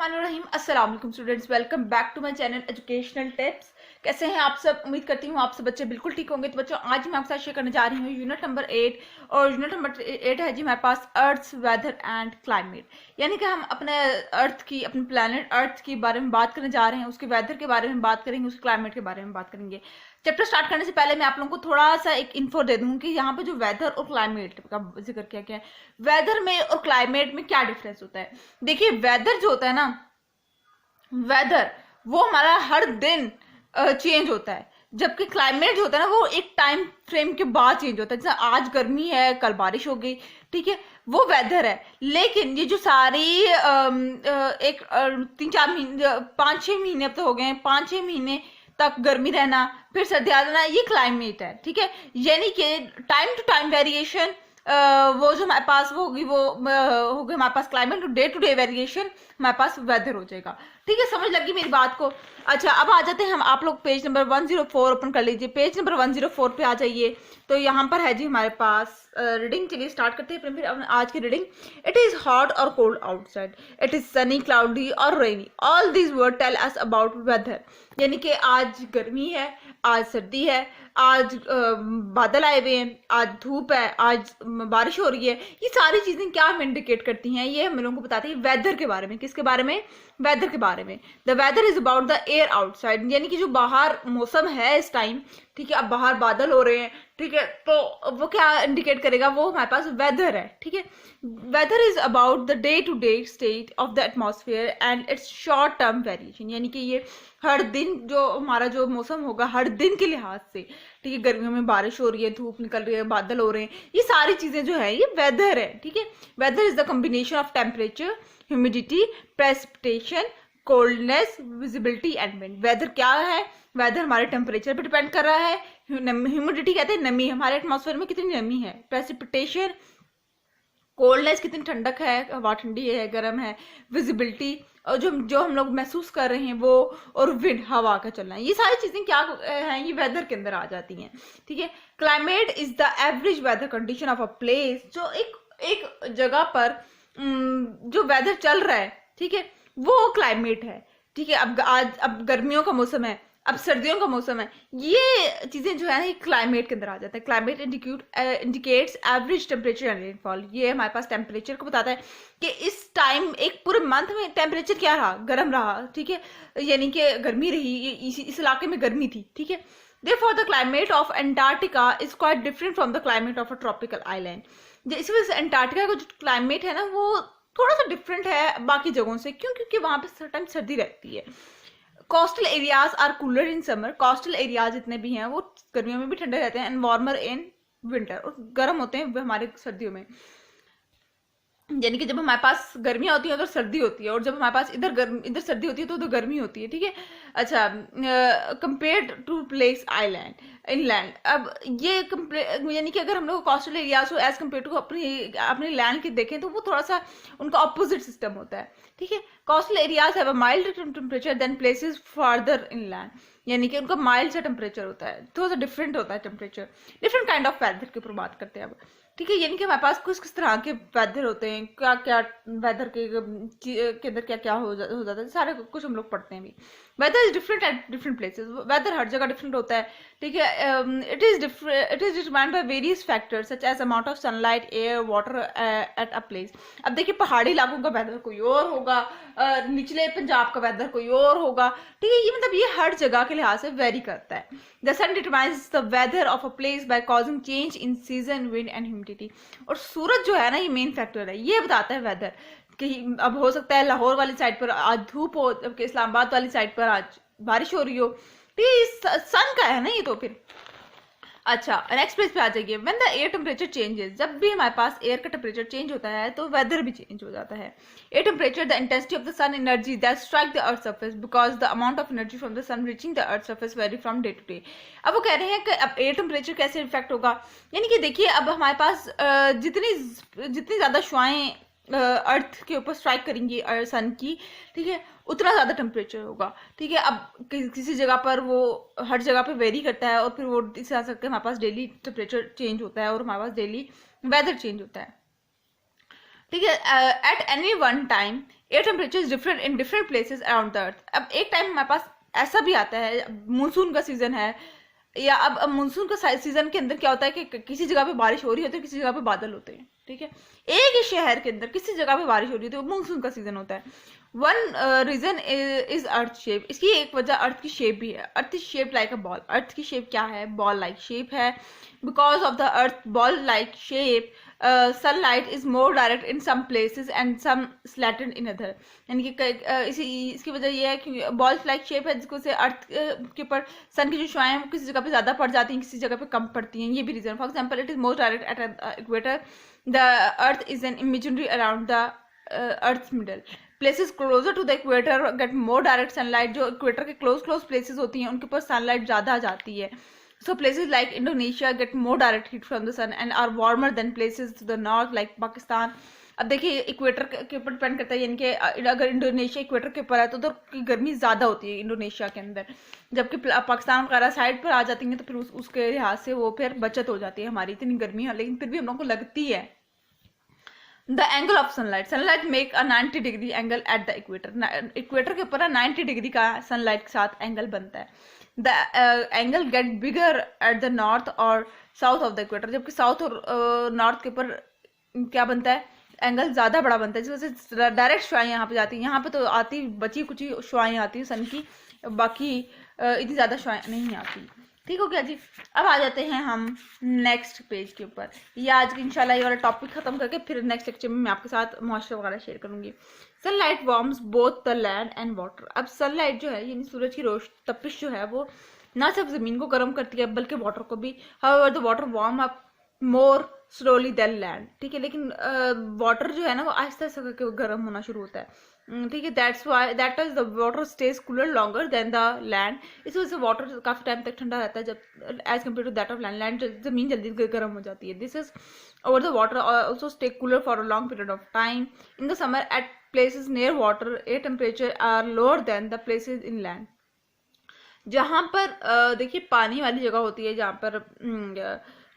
बिस्मिल्लाहिर्रहमानिर्रहीम। अस्सलाम वालेकुम students, welcome back to my channel educational tips. कैसे हैं आप सब? उम्मीद करती हूँ आप सब बच्चे बिल्कुल ठीक होंगे। तो बच्चों, आज मैं आपके साथ शेयर करने जा रही हूँ यूनिट नंबर 8। और यूनिट नंबर 8 है जी हमारे पास अर्थ वेदर एंड क्लाइमेट। यानी कि हम अपने अर्थ की, अपने प्लानट अर्थ के बारे में बात करने जा रहे हैं, उसके वेदर के बारे में बात करेंगे, उसके क्लाइमेट के बारे में बात करेंगे। चैप्टर स्टार्ट करने से पहले मैं आप लोगों को थोड़ा सा एक इन्फो दे दूँ कि यहाँ पे जो वेदर और क्लाइमेट का जिक्र किया गया है, वेदर में और क्लाइमेट में क्या डिफरेंस होता है। देखिए, वेदर जो होता है ना, वेदर वो हमारा हर दिन चेंज होता है, जबकि क्लाइमेट जो होता है ना वो एक टाइम फ्रेम के बाद चेंज होता है। जैसे आज गर्मी है, कल बारिश हो गई, ठीक है, वो वेदर है। लेकिन ये जो सारी एक 3-4 महीने, 5-6 महीने अब तो हो गए हैं, 5-6 महीने तक गर्मी रहना, फिर सर्दी आ जाना, ये क्लाइमेट है, ठीक है। यानी कि टाइम टू टाइम वेरिएशन, वो जो हमारे पास वो होगी, वो होगी हमारे पास क्लाइमेट। टू डे वेरिएशन हमारे पास वेदर हो जाएगा। ठीक है, समझ लगी मेरी बात को? अच्छा, अब आ जाते हैं हम। आप लोग पेज नंबर 104 ओपन कर लीजिए। पेज नंबर 104 पे आ जाइए। तो यहाँ पर है जी हमारे पास रीडिंग। चलिए स्टार्ट करते हैं फिर आज की रीडिंग। इट इज हॉट और cold outside, it is sunny, cloudy और rainy, all these word tell us about weather. यानी कि आज गर्मी है, आज सर्दी है, आज बादल आए हुए हैं, आज धूप है, आज बारिश हो रही है। ये सारी चीजें क्या हमें इंडिकेट करती हैं? ये हम लोगों को बताती है वेदर के बारे में। किसके बारे में? वेदर के बारे में। The weather is about the air outside, यानी कि जो बाहर मौसम है इस टाइम, ठीक है, अब बाहर बादल हो रहे हैं, ठीक है, तो वो क्या इंडिकेट करेगा? वो हमारे पास वेदर है, ठीक है। Weather is about the day to day state of the atmosphere and its short term variation, यानी कि ये हर दिन जो हमारा जो मौसम होगा हर दिन के लिहाज से, ठीक है, गर्मियों में बारिश हो रही है, धूप निकल रही है, बादल हो रहे हैं, ये सारी चीजें जो है ये वेदर है, ठीक है। Weather is the combination of temperature, humidity, precipitation, coldness, visibility and wind. Weather क्या है? वेदर हमारे टेम्परेचर पे डिपेंड कर रहा है। ह्यूमिडिटी कहते हैं नमी, हमारे एटमॉस्फेयर में कितनी नमी है। प्रेसिपिटेशन, कोल्डनेस, कितनी ठंडक है, हवा ठंडी है, गर्म है। विजिबिलिटी, और जो हम लोग महसूस कर रहे हैं वो, और विंड, हवा का चलना, ये सारी चीजें क्या हैं? ये वेदर के अंदर आ जाती हैं, ठीक है। Climate is the average weather condition of a place, जो एक जगह पर जो वेदर चल रहा है, ठीक है, वो क्लाइमेट है, ठीक है। अब गर्मियों का मौसम है, अब सर्दियों का मौसम है, ये चीजें जो है ना ये क्लाइमेट के अंदर आ जाता है। Climate indicates average temperature and rainfall, ये हमारे पास टेम्परेचर को बताता है कि इस टाइम एक पूरे मंथ में टेम्परेचर क्या रहा, गर्म रहा, ठीक है, यानी कि गर्मी रही, इस इलाके में गर्मी थी, ठीक है। Therefore, the climate of Antarctica is quite different from the climate of a tropical island. इस वजह से अंटार्कटिका का जो क्लाइमेट है ना वो थोड़ा सा डिफरेंट है बाकी जगहों से। क्यों? क्योंकि वहां पे हर टाइम सर्दी रहती है। Coastal areas are cooler in summer, coastal areas जितने भी हैं वो गर्मियों में भी ठंडे रहते हैं, एंड वार्मर इन विंटर, और गर्म होते हैं हमारे सर्दियों में। यानी कि जब हमारे पास गर्मियां होती है उधर सर्दी होती है, और जब हमारे पास इधर सर्दी होती है तो उधर गर्मी होती है, ठीक है। अच्छा, compared to place island inland, अब ये यानी कि अगर हम लोग कोस्टल एरियाज को एज कम्पेयर टू अपनी लैंड के देखें तो वो थोड़ा सा उनका ऑपोजिट सिस्टम होता है, ठीक है। Coastal areas have a mild temperature than places farther inland, यानी कि उनका माइल्ड सा टेम्परेचर होता है, थोड़ा सा डिफरेंट होता है temperature. Different kind of weather के ऊपर बात करते हैं अब, ठीक है। यानी कि हमारे पास किस तरह के वेदर होते हैं, क्या क्या वेदर के अंदर क्या क्या हो जाता है, सारे कुछ हम लोग पढ़ते हैं भी। Weather is different at different places, weather हर जगह डिफरेंट होता है, ठीक है। It is determined by various factors such as amount of sunlight, air, water at a place. अब देखिए, पहाड़ी इलाकों का वेदर कोई और होगा, निचले पंजाब का वेदर कोई और होगा, ठीक है। ये मतलब ये हर जगह के लिहाज से वेरी करता है। The sun determines the weather of a place by causing change in season, wind and humidity. और सूरज जो है ना ये मेन फैक्टर है, ये बताता है वेदर कि अब हो सकता है लाहौर वाली साइड पर आज धूप हो, जबकि इस्लामाबाद वाली साइड पर आज बारिश हो रही हो, ठीक है। सन का है ना ये तो फिर। अच्छा, नेक्स्ट पेज पे आ जाइए। When the air temperature changes, जब भी हमारे पास एयर का टेम्परेचर चेंज होता है तो वेदर भी चेंज हो जाता है। Air temperature the intensity of the sun energy that strike the earth surface, because the amount of energy from the sun reaching the earth surface vary from day to day. अब वो कह रहे हैं कि अब एयर टेम्परेचर कैसे effect होगा, यानी कि देखिए अब हमारे पास जितनी ज्यादा शुआएं अर्थ के ऊपर स्ट्राइक करेंगी सन की, ठीक है, उतना ज्यादा टेम्परेचर होगा, ठीक है। अब किसी जगह पर वो हर जगह पे वेरी करता है, और फिर वो इस आ सकते हैं हमारे पास डेली टेम्परेचर चेंज होता है और हमारे पास डेली वेदर चेंज होता है, ठीक है। At any one time air temperature different in different places around the अर्थ। अब एक टाइम हमारे पास ऐसा भी आता है, मानसून का सीजन है, या अब मानसून का सीजन के अंदर क्या होता है कि किसी जगह पे बारिश हो रही होती है, किसी जगह पे बादल होते हैं, ठीक है। एक ही शहर के अंदर किसी जगह पे बारिश हो रही होती है, मानसून का सीजन होता है। One reason is earth shape. इसकी एक वजह अर्थ की शेप भी है। Earth is shape like a ball. Earth की शेप क्या है? बॉल लाइक शेप है। Because of the earth ball like shape, sunlight is more direct in some places and some slanted in other। यानी कि इसकी वजह यह है कि बॉल लाइक शेप है, जिसको से अर्थ के ऊपर सन की जो शुआएं हैं किसी जगह पे ज्यादा पड़ जाती हैं, किसी जगह पे कम पड़ती हैं। ये भी reason. For example, it is more direct at equator. The earth is an imaginary around the earth middle. Places closer to the equator get more direct sunlight. जो इक्वेटर के क्लोज प्लेसेस होती हैं उनके ऊपर सनलाइट ज्यादा आ जाती है। So places like Indonesia get more direct heat from the sun and are warmer than places to the north like Pakistan। अब देखिए इक्वेटर के ऊपर डिपेंड करता है, यानी कि अगर इंडोनेशिया इक्वेटर के ऊपर है तो उधर की गर्मी ज्यादा होती है इंडोनेशिया के अंदर, जबकि पाकिस्तान वगैरह साइड पर आ जाती है तो फिर उसके लिहाज से वो फिर बचत हो जाती है हमारी इतनी गर्मी है, लेकिन फिर भी हम लोग को लगती है। The angle of sunlight. Sunlight make a 90 degree angle at the equator. Equator के ऊपर 90 डिग्री का सनलाइट के साथ एंगल बनता है। The angle gate bigger at the north और साउथ ऑफ द इक्वेटर। जबकि साउथ और नॉर्थ के ऊपर क्या बनता है? एंगल ज्यादा बड़ा बनता है, जिस वजह से डायरेक्ट शुआएं यहाँ पे जाती हैं। यहाँ पे तो आती बची कुछ शुआएं आती है सन की, बाकी इतनी ज्यादा शुआएं नहीं आती। ठीक हो गया जी। अब आ जाते हैं हम नेक्स्ट पेज के ऊपर। ये आज इंशाल्लाह ये वाला टॉपिक खत्म करके फिर नेक्स्ट लेक्चर में मैं आपके साथ मॉइस्चर वगैरह शेयर करूंगी। Sunlight warms both the land and water. अब सनलाइट जो है यानी सूरज की तपिश जो है वो ना सिर्फ जमीन को गर्म करती है बल्कि वाटर को भी। However the water warm up more slowly than land. ठीक है, लेकिन वाटर जो है ना वो आहिस्ता आहिस्ता करके गर्म होना शुरू होता है। ठीक है, that is the water stage cooler longer than the land. इस वजह से वाटर काफी टाइम तक ठंडा रहता है जब as compare to that of land. Land जमीन जल्दी गर्म हो जाती है। This is over the water also stay cooler for a long period of time. In the summer at places near water air temperature are lower than the places in land। जहां पर देखिए पानी वाली जगह होती है, जहां पर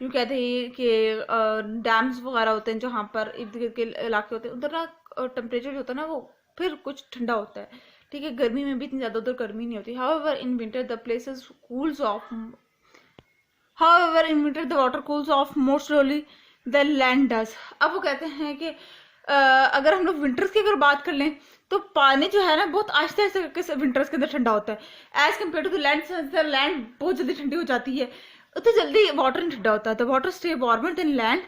यूं कहते हैं कि डैम्स वगैरह होते हैं, जहां पर इर्द गिर्द के इलाके होते हैं, उधर ना टेम्परेचर जो होता है ना वो फिर कुछ ठंडा होता है। ठीक है, गर्मी में भी इतनी ज्यादा उधर गर्मी नहीं होती। However in winter the places cools of in winter the water cools of more slowly the land does. अब वो कहते हैं कि अगर हम लोग विंटर्स की अगर बात कर लें तो पानी जो है ना बहुत आहिस्ते आहिस्ते करके विंटर्स के अंदर ठंडा होता है as compare to the land. Land बहुत जल्दी ठंडी हो जाती है, उतनी जल्दी वाटर नहीं ठंडा होता है। The water stay warmer than land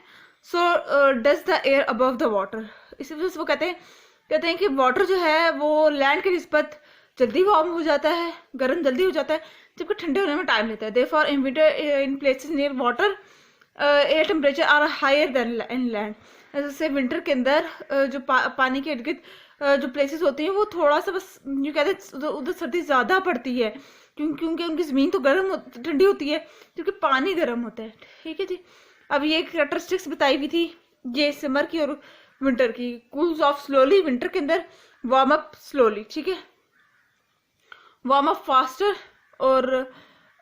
so does the air above the water. इसी वजह से वो कहते हैं कि वाटर जो है वो लैंड की निस्बत जल्दी वार्म हो जाता है, गर्म जल्दी हो जाता है, जबकि ठंडे होने में टाइम लेता है। Therefore in winter in places near water air temperature are higher than inland. जैसे विंटर के अंदर जो पानी के इर्द गिर्द जो प्लेसेस होती हैं वो थोड़ा सा बस यूँ कहते हैं उधर सर्दी ज्यादा पड़ती है, क्योंकि उनकी जमीन तो गर्म ठंडी होती है क्योंकि पानी गर्म होता है। ठीक है जी। अब ये कैरेक्टरिस्टिक्स बताई हुई थी ये समर की और विंटर की। कूल्स ऑफ स्लोली विंटर के अंदर, वार्म अप स्लोली। ठीक है, वार्म अप फास्टर और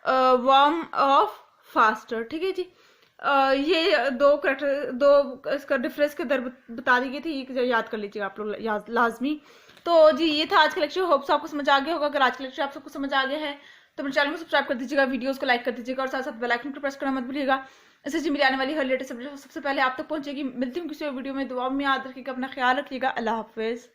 वार्म ऑफ फास्टर। ठीक है जी। ये दो इसका डिफरेंस के दर बता दी गई थी, ये याद कर लीजिएगा आप लोग लाजमी। तो जी ये था आज का लेक्चर। होप्स आपको समझ आ गया होगा। अगर आज का लेक्चर आप सबको समझ आ गया है तो मेरे चैनल को सब्सक्राइब कर दीजिएगा, वीडियोस को लाइक कर दीजिएगा और साथ साथ बेल आइकन को प्रेस करना मत भूलिएगा। इससे जी मेरी आने वाली हर लेटेस्ट सबसे पहले आप तक पहुंचेगी। मिलती हूँ किसी वीडियो में। दुआ में याद रखिएगा, अपना ख्याल रखिएगा। अल्लाह हाफिज।